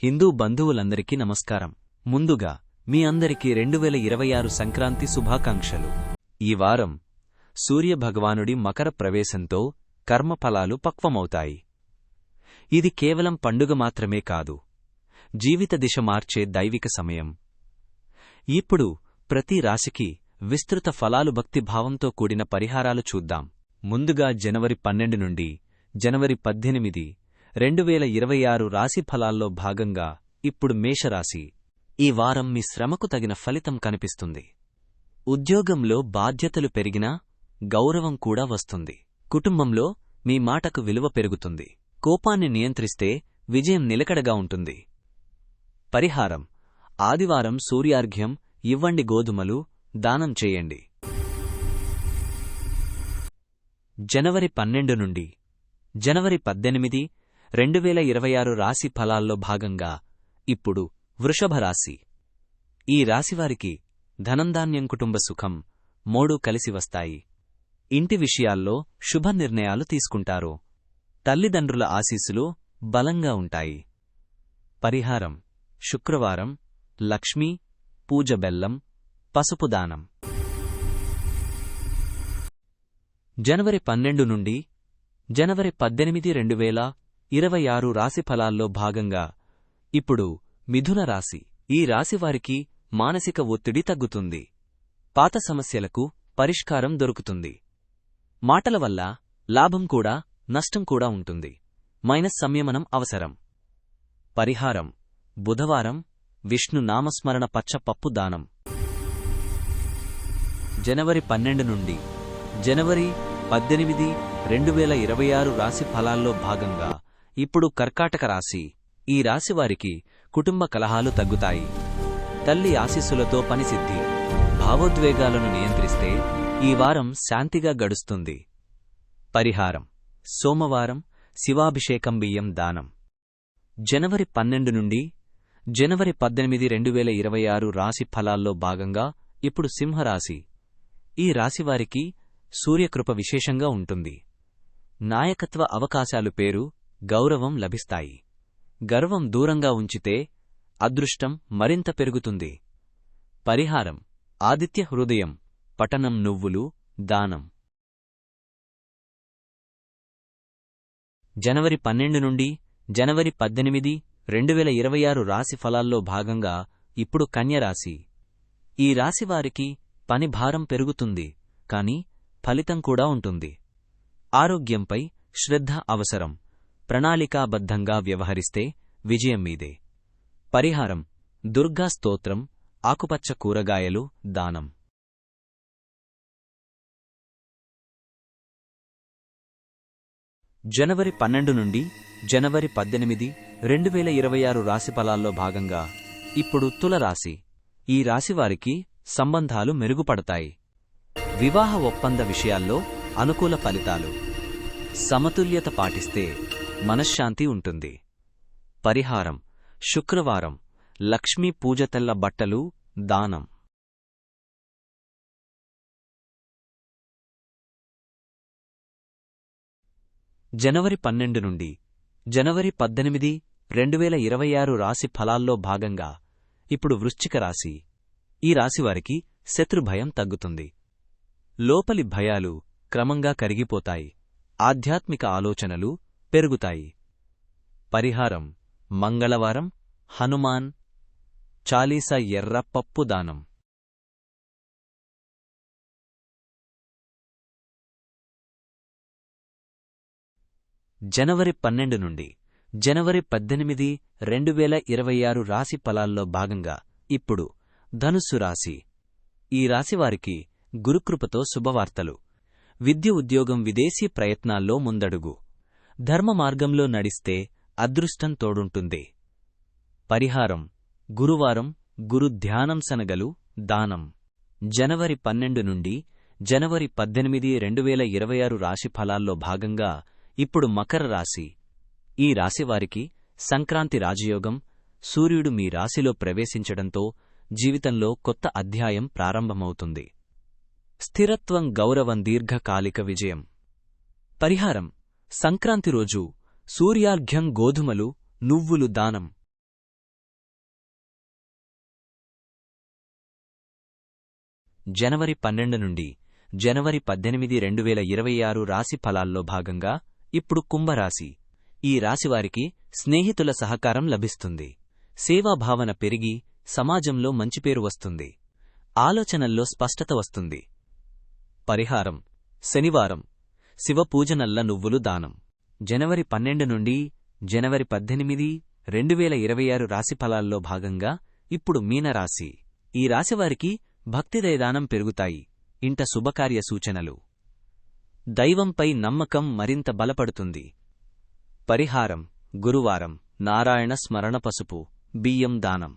హిందూ బంధువులందరికీ నమస్కారం. ముందుగా మీ అందరికీ 2026 సంక్రాంతి శుభాకాంక్షలు. ఈ వారం సూర్యభగవానుడి మకర ప్రవేశంతో కర్మఫలాలు పక్వమవుతాయి. ఇది కేవలం పండుగ మాత్రమే కాదు, జీవిత దిశ మార్చే దైవిక సమయం. ఇప్పుడు ప్రతి రాశికి విస్తృత ఫలాలు భక్తిభావంతో కూడిన పరిహారాలు చూద్దాం. ముందుగా జనవరి 12 నుండి జనవరి 18, 2026 రాశి ఫలాల్లో భాగంగా ఇప్పుడు మేషరాశి. ఈ వారం మీ శ్రమకు తగిన ఫలితం కనిపిస్తుంది. ఉద్యోగంలో బాధ్యతలు పెరిగినా గౌరవం కూడా వస్తుంది. కుటుంబంలో మీ మాటకు విలువ పెరుగుతుంది. కోపాన్ని నియంత్రిస్తే విజయం నిలకడగా ఉంటుంది. పరిహారం: ఆదివారం సూర్యార్ఘ్యం ఇవ్వండి, గోధుమలు దానం చేయండి. జనవరి 12 నుండి జనవరి 18, 2026 రాశి ఫలాల్లో భాగంగా ఇప్పుడు వృషభ రాశి. ఈ రాశివారికి ధనంధాన్యం, కుటుంబ సుఖం మూడూ కలిసి వస్తాయి. ఇంటి విషయాల్లో శుభ నిర్ణయాలు తీసుకుంటారు. తల్లిదండ్రుల ఆశీస్సులు బలంగా ఉంటాయి. పరిహారం: శుక్రవారం లక్ష్మీ పూజ, బెల్లం, పసుపు దానం. జనవరి 12 నుండి జనవరి 18, 2026 రాశి ఫలాల్లో భాగంగా ఇప్పుడు మిథున రాశి. ఈ రాశివారికి మానసిక ఒత్తిడి తగ్గుతుంది. పాత సమస్యలకు పరిష్కారం దొరుకుతుంది. మాటల వల్ల లాభం కూడా నష్టం కూడా ఉంటుంది. సంయమనం అవసరం. పరిహారం: బుధవారం విష్ణు నామస్మరణ, పచ్చ పప్పు దానం. జనవరి 12 నుండి జనవరి 18, 2026 రాశి ఫలాల్లో భాగంగా ఇప్పుడు కర్కాటక రాశి. ఈ రాశివారికి కుటుంబ కలహాలు తగ్గుతాయి. తల్లి ఆశీస్సులతో పనిసిద్ధి. భావోద్వేగాలను నియంత్రిస్తే ఈ వారం శాంతిగా గడుస్తుంది. పరిహారం: సోమవారం శివాభిషేకం, బియ్యం దానం. జనవరి 12 నుండి జనవరి 18, 2026 రాశి ఫలాల్లో భాగంగా ఇప్పుడు సింహరాశి. ఈ రాశివారికి సూర్యకృప విశేషంగా ఉంటుంది. నాయకత్వ అవకాశాలు, పేరు, గౌరవం లభిస్తాయి. గర్వం దూరంగా ఉంచితే అదృష్టం మరింత పెరుగుతుంది. పరిహారం: ఆదిత్య హృదయం, పఠనం, నువ్వులు దానం. జనవరి 12 నుండి జనవరి 18, 2026 రాశి ఫలాల్లో భాగంగా ఇప్పుడు కన్యరాశి. ఈ రాశివారికి పని భారం పెరుగుతుంది, కాని ఫలితం కూడా ఉంటుంది. ఆరోగ్యంపై శ్రద్ధ అవసరం. ప్రణాళికాబద్ధంగా వ్యవహరిస్తే విజయం మీదే. పరిహారం: దుర్గా స్తోత్రం, ఆకుపచ్చ కూరగాయలు దానం. జనవరి 12 నుండి జనవరి 18, 2026 రాశి ఫలాల్లో భాగంగా ఇప్పుడు తులరాశి. ఈ రాశివారికి సంబంధాలు మెరుగుపడతాయి. వివాహ ఒప్పంద విషయాల్లో అనుకూల ఫలితాలు. సమతుల్యత పాటిస్తే మనశ్శాంతి ఉంటుంది. పరిహారం: శుక్రవారం లక్ష్మీ పూజ, తెల్ల బట్టలు దానం. జనవరి 12 నుండి జనవరి 18, 2026 రాశి ఫలాల్లో భాగంగా ఇప్పుడు వృశ్చిక రాశి. ఈ రాశివారికి శత్రుభయం తగ్గుతుంది. లోపలి భయాలు క్రమంగా కరిగిపోతాయి. ఆధ్యాత్మిక ఆలోచనలు పెరుగుతాయి. పరిహారం: మంగళవారం హనుమాన్ చాలీసా, ఎర్ర పప్పు దానం. జనవరి 12 నుండి జనవరి 18, 2026 రాశి ఫలాల్లో భాగంగా ఇప్పుడు ధనుస్సు రాశి. ఈ రాశివారికి గురుకృపతో శుభవార్తలు. విద్య, ఉద్యోగం, విదేశీ ప్రయత్నాల్లో ముందడుగు. ధర్మ మార్గంలో నడిస్తే అదృష్టం తోడుంటుంది. పరిహారం: గురువారం గురు ధ్యానం, శనగలు దానం. జనవరి 12 నుండి జనవరి 18, 2026 రాశి ఫలాల్లో భాగంగా ఇప్పుడు మకర రాశి. ఈ రాశివారికి సంక్రాంతి రాజయోగం. సూర్యుడు మీ రాశిలో ప్రవేశించడంతో జీవితంలో కొత్త అధ్యాయం ప్రారంభమవుతుంది. స్థిరత్వం, గౌరవం, దీర్ఘకాలిక విజయం. పరిహారం: సంక్రాంతి రోజు సూర్యార్ఘ్యం, గోధుమలు, నువ్వులు దానం. జనవరి 12 నుండి జనవరి 18, 2026 రాశి ఫలాల్లో భాగంగా ఇప్పుడు కుంభరాశి. ఈ రాశివారికి స్నేహితుల సహకారం లభిస్తుంది. సేవాభావన పెరిగి సమాజంలో మంచిపేరు వస్తుంది. ఆలోచనల్లో స్పష్టత వస్తుంది. పరిహారం: శనివారం శివపూజనల్ల నువ్వులు దానం. జనవరి 12 నుండి జనవరి 18, 2026 రాశిఫలాల్లో భాగంగా ఇప్పుడు మీనరాశి. ఈ రాశివారికి భక్తిదయదానం పెరుగుతాయి. ఇంట శుభకార్య సూచనలు. దైవంపై నమ్మకం మరింత బలపడుతుంది. పరిహారం: గురువారం నారాయణ స్మరణ, పసుపు బియ్యం దానం.